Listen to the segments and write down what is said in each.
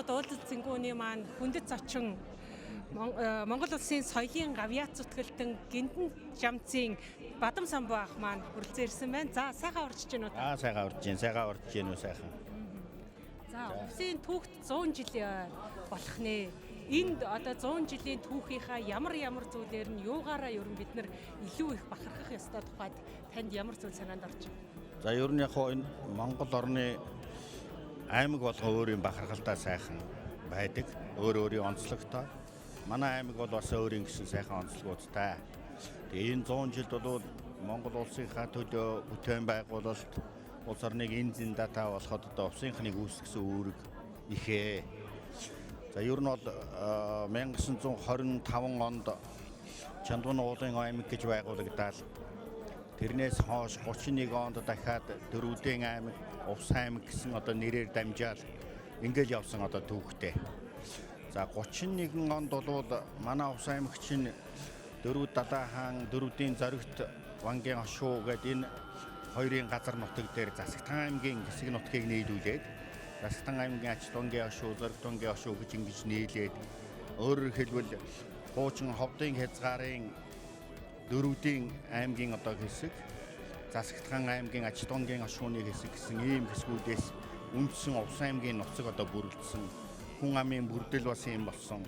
одоо уулзалт цэнгүүний маань хүндэт зочин Монгол улсын соёлын гавьяат зүтгэлтэн Гинтэн жамцын Бадам самбуу ах маань хүрэлцэн ирсэн байна. За сайхан урьдчилж байна уу? Сайхан урьдж байна уу сайхан. За улсын түүхт 100 жил болох нэ. Энд одоо 100 жилийн түүхийнхаа ямар зүйлээр нь юугаараа ер нь бид нар илүү их бахархах ёстой тухайд танд ямар зүйл санаанд орж байна? За ер нь яг энэ Монгол орны аймаг болгон өөрийн бахархалтай сайхан байдаг. Өөрийн онцлогтой. Манай аймаг бол бас өөрийн гэсэн сайхан онцлогуудтай. Тэгээ энэ 100 жилд бол Монгол улсынхаа төлөө бүтээн байгуулалт улс орныг энэ зэндатаа болоход одоо увсынхныг үүсгэсэн үүрэг ихээ. За ер нь бол 1925 онд Чандуун уулын аймаг гэж байгуулагдаад тэрнээс хойш 31 онд дахиад Дөрвөдийн аймаг, Увс аймаг гэсэн одоо нэрээр дамжаад ингэж явсан одоо түүхтэй. За 31 онд бол манай Увс аймаг чинь Дөрвөд Далай хаан, Дөрвөдийн зоригт Вангийн хошуу гэдэг энэ хоёрын газар нутаг дээр Засагтан аймгийн хэсэг нутгийг нийлүүлээд Засагтан аймгийн Ачтунгийн хошуу, Зоригтунгийн хошуу гэж ингэж нийлээд өөрөөр хэлбэл хуучин Ховдын хязгаарын Дөрвөдийн аймгийн одоо хэсэг, Засагтан аймгийн Ачтунгийн хошууны хэсэг гэсэн ийм хэсгүүдээс үндсэн Увс аймгийн нуцаг одоо бүрдсэн. Хүн амын бүрдэл бас юм болсон.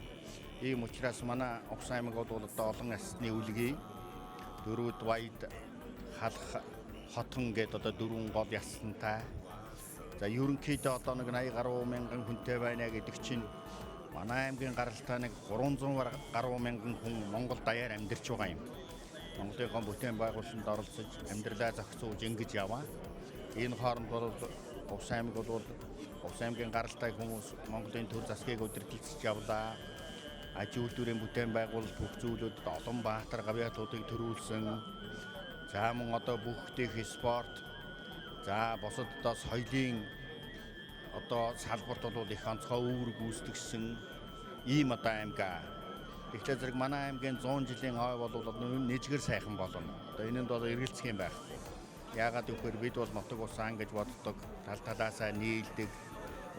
Ийм учраас манай Увс аймаг бол одоо олон ясны үлгий Дөрвөд, Баяд, Халах, Хотон гэдэг одоо дөрвөн гол ясантай. За ерөнхийдөө одоо нэг 80 гаруй мянган хүнтэй байна гэдэг чинь манай аймгийн гаралтай нэг 300 гаруй мянган хүн Монгол даяар амьдарч байгаа юм. Монголын бүтээн байгуулалтанд оролцож амьдралаа зохицуулж ингэж яваа. Энэ хооронд бол Увс аймаг бол Увс аймгийн гаралтай хүмүүс Монголын төр засгийг удирдахж явлаа. Аж үйлдвэрийн бүтээн байгуулалт бүх зүйлүүд олон баатар гавьяатуудыг төрүүлсэн. За мөн одоо бүх дэх спорт. За босод одоо соёлын одоо салбарт бол их онцгой үүрэг гүйцэтгэсэн ийм одоо аймгаа. Тэгэхээр зэрэг манай аймгийн 100 жилийн ой бол нэжгэр сайхан болно. Одоо энэнд бол эргэлзэх юм байхгүй. Яагаад гэвэл бид бол нутаг усаан гэж боддог, тал талаасаа нийлдэг,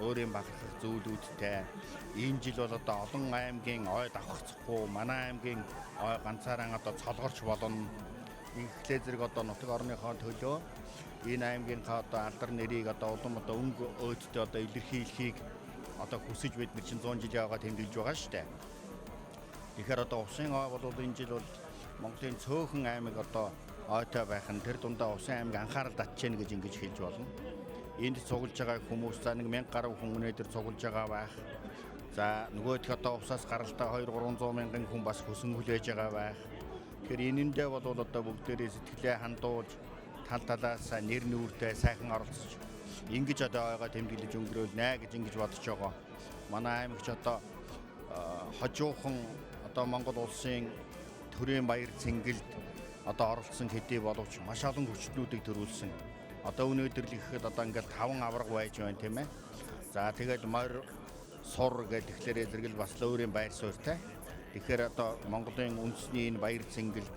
өөрийн бахархах зүйлүүдтэй. Энэ жил бол одоо олон аймгийн ой давхцахгүй, манай аймгийн ой ганцаараа одоо цолгорч болно. Инхлээ зэрэг одоо нутаг орныхоо төлөө энэ аймгийнхаа одоо алдар нэрийг одоо улам одоо өнгө өөдтэй одоо илэрхийлэхийг одоо хүсэж бид нар чинь 100 жилийн аваад тэмдэглэж байгаа шүү дээ. Тэгэхээр одоо Увсын ой бол энэ жил бол Монголын цөөхөн аймаг одоо ойтой байх нь тэр дундаа Увсын аймаг анхаарал татж гэнэ гэж хэлж болно. Энд цуглаж байгаа хүмүүс за нэг 1000 гаруй хүн өнөөдөр цуглаж байгаа байх. За нөгөөх одоо Увсаас гаралтай 200-300 мянган хүн бас хүсэн хүлээж байгаа байх. Тэгэхээр энэндээ бол одоо бүгдээрээ сэтгэлээ хандуулж тал талаасаа нэр нүүртэй сайхан оролцож ингэж одоо ойгоо тэмдэглэж өнгөрөөлнэ гэж ингэж бодож байгаа. Манай аймагч одоо хожуухан одоо Монгол улсын төрийн баяр цэнгэлд одоо оролцсон хэдий боловч маш олон хүчлүүдийг төрүүлсэн. Одоо өнөөдөр л ихэд одоо ингээд 5 авраг байж байна тийм ээ. За тэгээд морь сур гэдэг тэгэхээр зэрэгэл бас өөрийн байр суурьтай. Тэгэхээр одоо Монголын үндэсний энэ баяр цэнгэлд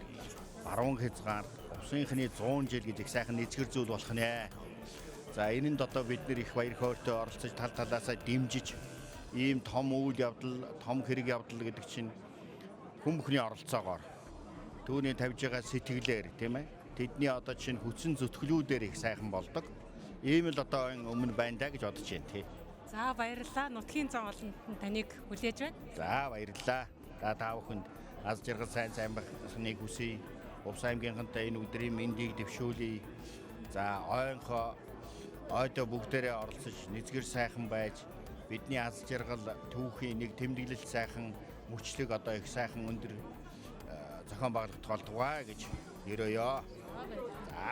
баруун хязгаар Увсынхны 100 жил гэж их сайхан нэзгэр зүйл болох нэ. За энэнд одоо бид нэр их баяр хөөртэй оролцож тал талаасаа дэмжиж ийм том үйл явдал, том хэрэг явдал гэдэг чинь хүн бүхний оролцоогоор түүний тавьж байгаа сэтгэлээр тийм ээ. Тэдний одоо чинь хүчин зүтгэлүүдээр их сайхан болдог. Ийм л одоо өмнө байна даа гэж бодож байна тий. За баярлалаа. Нутгийн зам олонд таныг хүлээж байна. За баярлалаа. Та бүхэнд аз жаргал сайн байхыг хүсье. Увс аймгийнхантай энэ өдрийн мэндийг дэвшүүлье. За ойдоо бүгдээрээ оролцож нэзгэр сайхан байж бидний аз жаргал түүхийн нэг тэмдэглэл сайхан мөчлөг одоо их сайхан өндөр зохион байгуулалт болтугай гэж ерөөё. За